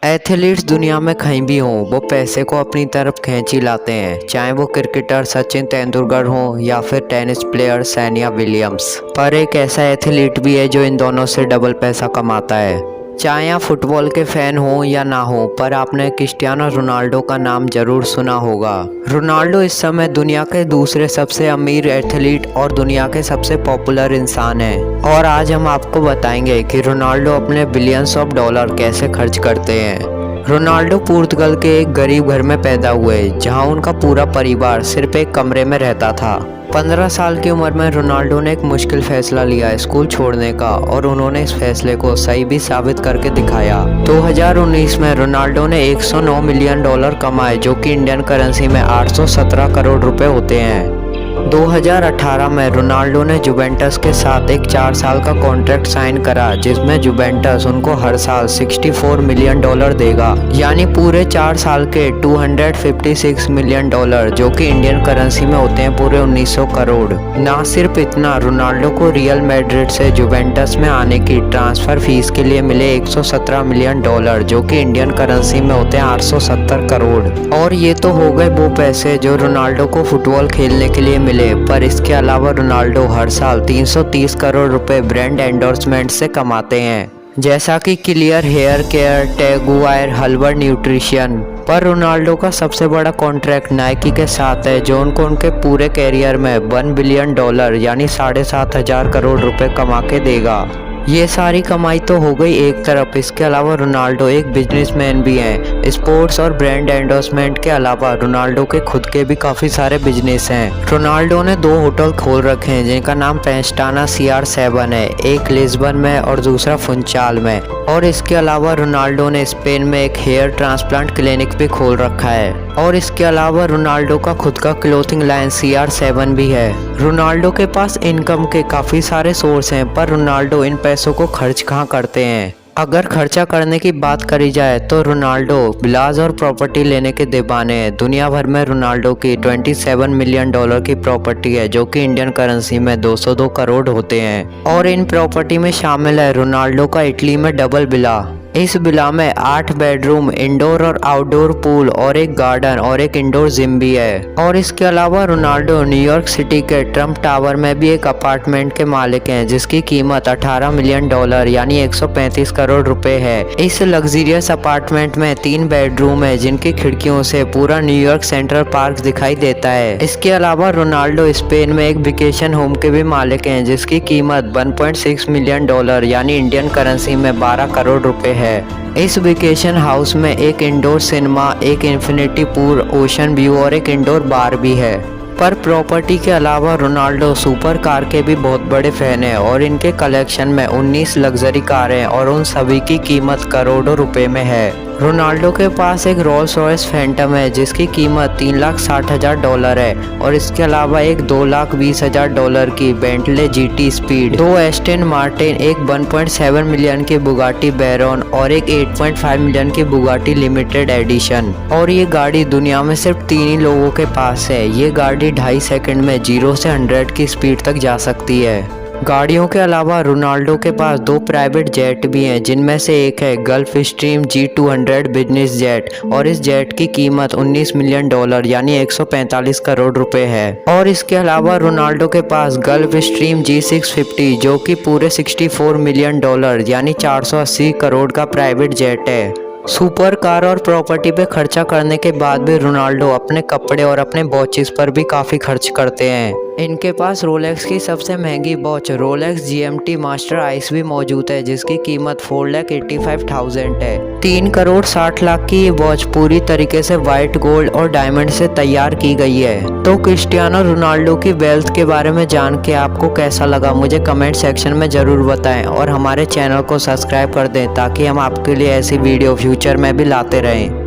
Athletes दुनिया में कहीं भी हों, वो पैसे को अपनी तरफ खींच ही लाते हैं, चाहे वो क्रिकेटर सचिन तेंदुलकर हो या फिर टेनिस प्लेयर सेरेना विलियम्स। पर एक ऐसा एथलीट भी है जो इन दोनों से डबल पैसा कमाता है। चाहे आप फुटबॉल के फैन हो या ना हो, पर आपने क्रिस्टियानो रोनाल्डो का नाम जरूर सुना होगा। रोनाल्डो इस समय दुनिया के दूसरे सबसे अमीर एथलीट और दुनिया के सबसे पॉपुलर इंसान हैं। और आज हम आपको बताएंगे कि रोनाल्डो अपने बिलियंस ऑफ डॉलर कैसे खर्च करते हैं। रोनाल्डो पुर्तगाल के एक गरीब घर में पैदा हुए, जहां उनका पूरा परिवार सिर्फ एक कमरे में रहता था। 15 साल की उम्र में रोनाल्डो ने एक मुश्किल फैसला लिया, स्कूल छोड़ने का, और उन्होंने इस फैसले को सही भी साबित करके दिखाया। 2019 में रोनाल्डो ने 109 मिलियन डॉलर कमाए, जो कि इंडियन करेंसी में 817 करोड़ रुपए होते हैं। 2018 में रोनाल्डो ने जुवेंटस के साथ एक 4 साल का कॉन्ट्रैक्ट साइन करा, जिसमें जुवेंटस उनको हर साल 64 मिलियन डॉलर देगा, यानी पूरे 4 साल के 256 मिलियन डॉलर, जो कि इंडियन करेंसी में होते हैं पूरे 1900 करोड़। ना सिर्फ इतना, रोनाल्डो को रियल मैड्रिड से जुवेंटस में आने की ट्रांसफर फीस के लिए मिले 117 मिलियन डॉलर, जो कि इंडियन करेंसी में होते हैं 870 करोड़। और ये तो हो गए वो पैसे जो रोनाल्डो को फुटबॉल खेलने के लिए मिले, पर इसके अलावा रोनाल्डो हर साल 330 करोड़ रुपए ब्रांड एंडोर्समेंट से कमाते हैं, जैसा कि क्लियर हेयर केयर, टेगुआयर, हर्बल न्यूट्रिशन। पर रोनाल्डो का सबसे बड़ा कॉन्ट्रैक्ट नाइकी के साथ है, जो उनको उनके पूरे कैरियर में 1 बिलियन डॉलर यानी 7,500 करोड़ रुपए कमा के देगा। ये सारी कमाई तो हो गई एक तरफ, इसके अलावा रोनाल्डो एक बिजनेसमैन भी हैं। स्पोर्ट्स और ब्रांड एंडोर्समेंट के अलावा रोनाल्डो के खुद के भी काफ़ी सारे बिजनेस हैं। रोनाल्डो ने 2 होटल खोल रखे हैं, जिनका नाम पेस्टाना CR7 है, एक लिस्बन में और दूसरा फुंचाल में। और इसके अलावा रोनाल्डो ने स्पेन में एक हेयर ट्रांसप्लांट क्लिनिक भी खोल रखा है। और इसके अलावा रोनाल्डो का खुद का क्लोथिंग लाइन CR7 भी है। रोनाल्डो के पास इनकम के काफ़ी सारे सोर्स हैं, पर रोनाल्डो इन पैसों को खर्च कहाँ करते हैं। अगर खर्चा करने की बात करी जाए तो रोनाल्डो विलास और प्रॉपर्टी लेने के दीवाने हैं। दुनिया भर में रोनाल्डो की 27 मिलियन डॉलर की प्रॉपर्टी है, जो कि इंडियन करेंसी में 202 करोड़ होते हैं। और इन प्रॉपर्टी में शामिल है रोनाल्डो का इटली में डबल विला। इस विला में 8 बेडरूम, इंडोर और आउटडोर पूल और एक गार्डन और एक इंडोर जिम भी है। और इसके अलावा रोनाल्डो न्यूयॉर्क सिटी के ट्रम्प टावर में भी एक अपार्टमेंट के मालिक हैं, जिसकी कीमत 18 मिलियन डॉलर यानी 135 करोड़ रुपए है। इस लग्जरियस अपार्टमेंट में 3 बेडरूम है, जिनकी खिड़कियों से पूरा न्यूयॉर्क सेंट्रल पार्क दिखाई देता है। इसके अलावा रोनाल्डो स्पेन में एक वेकेशन होम के भी मालिक हैं, जिसकी कीमत 1.6 मिलियन डॉलर यानी इंडियन करेंसी में 12 करोड़ रुपए है। इस वेकेशन हाउस में एक इंडोर सिनेमा, एक इन्फिनिटी पूल, ओशन व्यू और एक इंडोर बार भी है। पर प्रॉपर्टी के अलावा रोनाल्डो सुपर कार के भी बहुत बड़े फैन हैं, और इनके कलेक्शन में 19 लग्जरी कारें हैं, और उन सभी की कीमत करोड़ों रुपए में है। रोनाल्डो के पास एक रोल्स रॉयस फैंटम है, जिसकी कीमत 3,60,000 डॉलर है। और इसके अलावा एक 2,20,000 डॉलर की Bentley GT speed, 2 Aston Martin, एक 1.7 मिलियन की बुगाटी बैरॉन और एक 8.5 मिलियन की बुगाटी लिमिटेड एडिशन। और ये गाड़ी दुनिया में सिर्फ 3 ही लोगों के पास है। ये गाड़ी 2.5 सेकंड में 0 से 100 की स्पीड तक जा सकती है। गाड़ियों के अलावा रोनाल्डो के पास 2 प्राइवेट जेट भी हैं, जिनमें से एक है gulf stream G200 business jet, और इस जेट की कीमत 19 मिलियन डॉलर यानी 145 करोड़ रुपए है। और इसके अलावा रोनाल्डो के पास गल्फ स्ट्रीम G650, जो कि पूरे 64 मिलियन डॉलर यानी 480 करोड़ का प्राइवेट जेट है। सुपर कार और प्रॉपर्टी पे खर्चा करने के बाद भी रोनाल्डो अपने कपड़े और अपने वॉचेस पर भी काफ़ी खर्च करते हैं। इनके पास रोलेक्स की सबसे महंगी watch Rolex GMT master ice भी मौजूद है, जिसकी कीमत 4,85,000 है। 3 करोड़ 60 लाख की ये वॉच पूरी तरीके से व्हाइट गोल्ड और डायमंड से तैयार की गई है। तो क्रिस्टियानो रोनाल्डो की वेल्थ के बारे में जान के आपको कैसा लगा, मुझे कमेंट सेक्शन में ज़रूर बताएं, और हमारे चैनल को सब्सक्राइब कर दें, ताकि हम आपके लिए ऐसी वीडियो फ्यूचर में भी लाते रहें।